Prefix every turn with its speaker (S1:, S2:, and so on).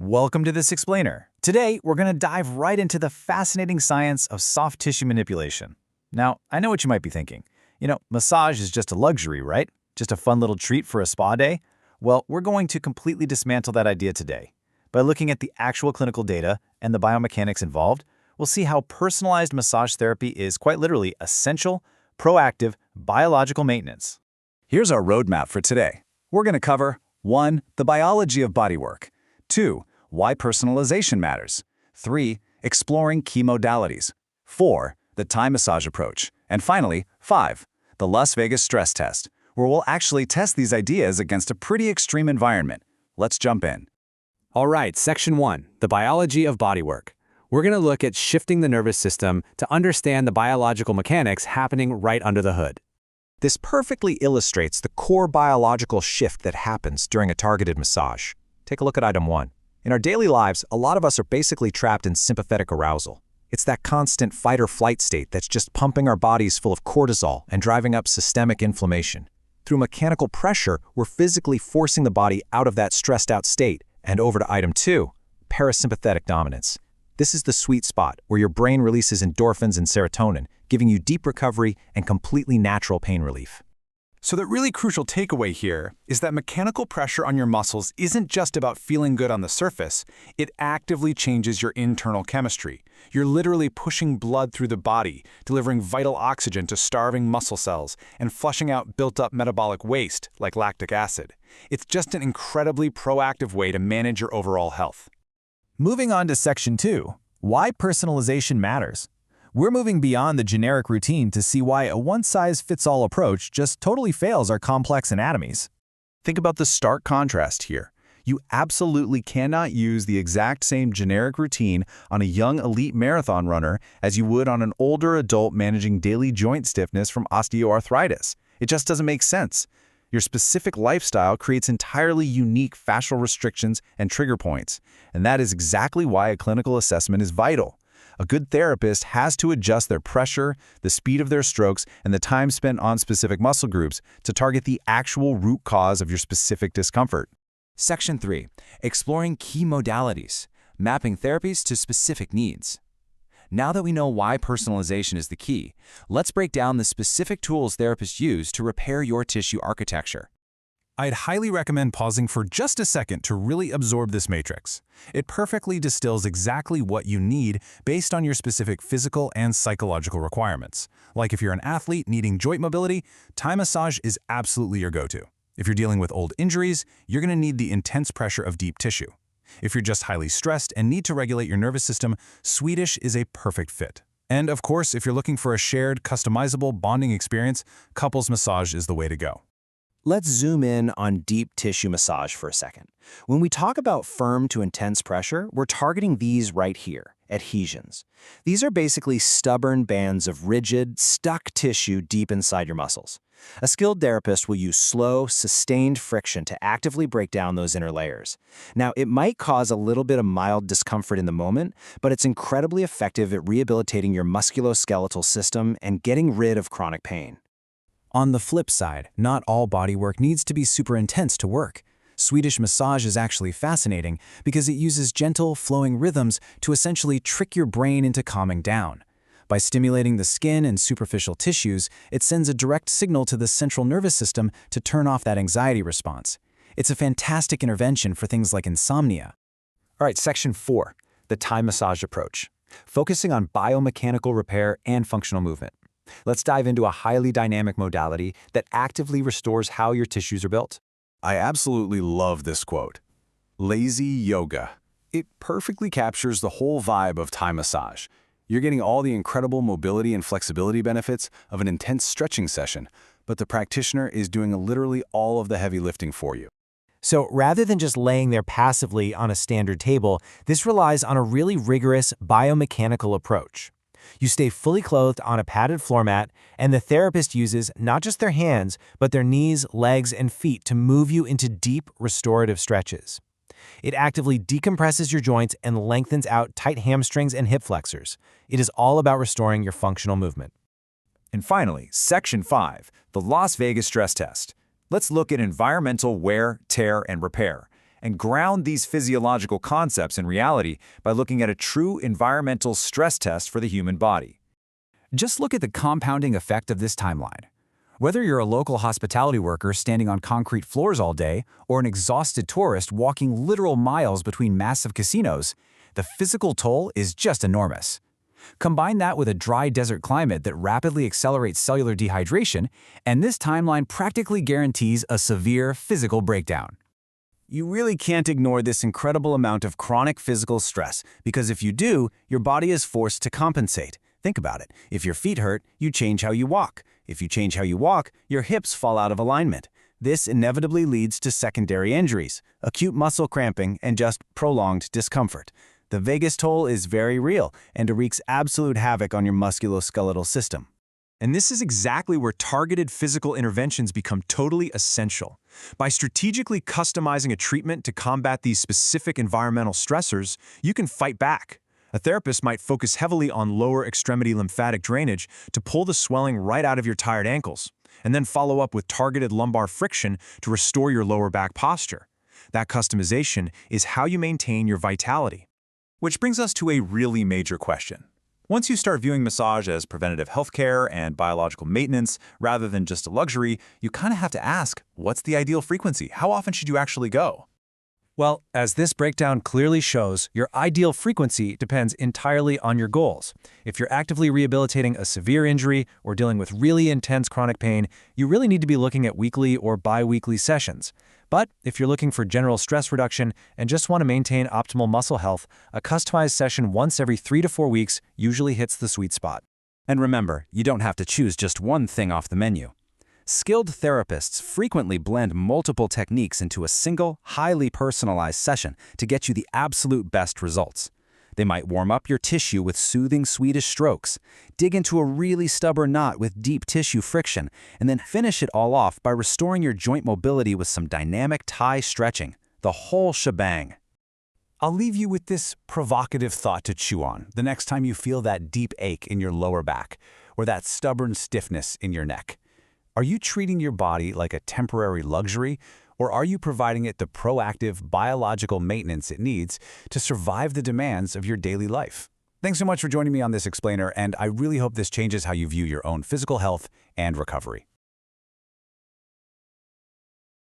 S1: Welcome to This Explainer. Today, we're going to dive right into the fascinating science of soft tissue manipulation. Now, I know what you might be thinking. Massage is just a luxury, right? Just a fun little treat for a spa day? Well, we're going to completely dismantle that idea today. By looking at the actual clinical data and the biomechanics involved, we'll see how personalized massage therapy is quite literally essential, proactive, biological maintenance.
S2: Here's our roadmap for today. We're going to cover 1. The biology of bodywork. 2. Why personalization matters. 3. Exploring key modalities. 4. The Thai massage approach. And finally, 5. The Las Vegas stress test, where we'll actually test these ideas against a pretty extreme environment. Let's jump in.
S3: All right, Section 1, the biology of bodywork. We're going to look at shifting the nervous system to understand the biological mechanics happening right under the hood.
S4: This perfectly illustrates the core biological shift that happens during a targeted massage. Take a look at item 1. In our daily lives, a lot of us are basically trapped in sympathetic arousal. It's that constant fight-or-flight state that's just pumping our bodies full of cortisol and driving up systemic inflammation. Through mechanical pressure, we're physically forcing the body out of that stressed-out state and over to item 2, parasympathetic dominance. This is the sweet spot where your brain releases endorphins and serotonin, giving you deep recovery and completely natural pain relief.
S5: So the really crucial takeaway here is that mechanical pressure on your muscles isn't just about feeling good on the surface, it actively changes your internal chemistry. You're literally pushing blood through the body, delivering vital oxygen to starving muscle cells, and flushing out built-up metabolic waste like lactic acid. It's just an incredibly proactive way to manage your overall health.
S1: Moving on to Section 2, why personalization matters. We're moving beyond the generic routine to see why a one-size-fits-all approach just totally fails our complex anatomies.
S2: Think about the stark contrast here. You absolutely cannot use the exact same generic routine on a young elite marathon runner as you would on an older adult managing daily joint stiffness from osteoarthritis. It just doesn't make sense. Your specific lifestyle creates entirely unique fascial restrictions and trigger points, and that is exactly why a clinical assessment is vital. A good therapist has to adjust their pressure, the speed of their strokes, and the time spent on specific muscle groups to target the actual root cause of your specific discomfort.
S6: Section 3. Exploring key modalities, mapping therapies to specific needs. Now that we know why personalization is the key, let's break down the specific tools therapists use to repair your tissue architecture.
S1: I'd highly recommend pausing for just a second to really absorb this matrix. It perfectly distills exactly what you need based on your specific physical and psychological requirements. Like if you're an athlete needing joint mobility, Thai massage is absolutely your go-to. If you're dealing with old injuries, you're going to need the intense pressure of deep tissue. If you're just highly stressed and need to regulate your nervous system, Swedish is a perfect fit. And of course, if you're looking for a shared, customizable bonding experience, couples massage is the way to go.
S4: Let's zoom in on deep tissue massage for a second. When we talk about firm to intense pressure, we're targeting these right here, adhesions. These are basically stubborn bands of rigid, stuck tissue deep inside your muscles. A skilled therapist will use slow, sustained friction to actively break down those inner layers. Now, it might cause a little bit of mild discomfort in the moment, but it's incredibly effective at rehabilitating your musculoskeletal system and getting rid of chronic pain.
S1: On the flip side, not all bodywork needs to be super intense to work. Swedish massage is actually fascinating because it uses gentle, flowing rhythms to essentially trick your brain into calming down. By stimulating the skin and superficial tissues, it sends a direct signal to the central nervous system to turn off that anxiety response. It's a fantastic intervention for things like insomnia.
S4: All right, Section 4, the Thai massage approach, focusing on biomechanical repair and functional movement. Let's dive into a highly dynamic modality that actively restores how your tissues are built.
S2: I absolutely love this quote. Lazy yoga. It perfectly captures the whole vibe of Thai massage. You're getting all the incredible mobility and flexibility benefits of an intense stretching session, but the practitioner is doing literally all of the heavy lifting for you.
S7: So rather than just laying there passively on a standard table, this relies on a really rigorous biomechanical approach. You stay fully clothed on a padded floor mat, and the therapist uses not just their hands, but their knees, legs, and feet to move you into deep, restorative stretches. It actively decompresses your joints and lengthens out tight hamstrings and hip flexors. It is all about restoring your functional movement.
S2: And finally, Section 5, the Las Vegas stress test. Let's look at environmental wear, tear, and repair. and ground these physiological concepts in reality by looking at a true environmental stress test for the human body.
S3: Just look at the compounding effect of this timeline. Whether you're a local hospitality worker standing on concrete floors all day or an exhausted tourist walking literal miles between massive casinos, the physical toll is just enormous. Combine that with a dry desert climate that rapidly accelerates cellular dehydration, and this timeline practically guarantees a severe physical breakdown.
S2: You really can't ignore this incredible amount of chronic physical stress, because if you do, your body is forced to compensate. Think about it. If your feet hurt, you change how you walk. If you change how you walk, your hips fall out of alignment. This inevitably leads to secondary injuries, acute muscle cramping, and just prolonged discomfort. The vagus toll is very real and wreaks absolute havoc on your musculoskeletal system.
S1: And this is exactly where targeted physical interventions become totally essential. By strategically customizing a treatment to combat these specific environmental stressors, you can fight back. A therapist might focus heavily on lower extremity lymphatic drainage to pull the swelling right out of your tired ankles, and then follow up with targeted lumbar friction to restore your lower back posture. That customization is how you maintain your vitality. Which brings us to a really major question. Once you start viewing massage as preventative healthcare and biological maintenance rather than just a luxury, you kind of have to ask, what's the ideal frequency? How often should you actually go?
S3: Well, as this breakdown clearly shows, your ideal frequency depends entirely on your goals. If you're actively rehabilitating a severe injury or dealing with really intense chronic pain, you really need to be looking at weekly or bi-weekly sessions. But if you're looking for general stress reduction and just want to maintain optimal muscle health, a customized session once every 3 to 4 weeks usually hits the sweet spot.
S6: And remember, you don't have to choose just one thing off the menu. Skilled therapists frequently blend multiple techniques into a single, highly personalized session to get you the absolute best results. They might warm up your tissue with soothing Swedish strokes, dig into a really stubborn knot with deep tissue friction, and then finish it all off by restoring your joint mobility with some dynamic Thai stretching. The whole shebang.
S1: I'll leave you with this provocative thought to chew on the next time you feel that deep ache in your lower back or that stubborn stiffness in your neck. Are you treating your body like a temporary luxury, or are you providing it the proactive biological maintenance it needs to survive the demands of your daily life? Thanks so much for joining me on this explainer, and I really hope this changes how you view your own physical health and recovery.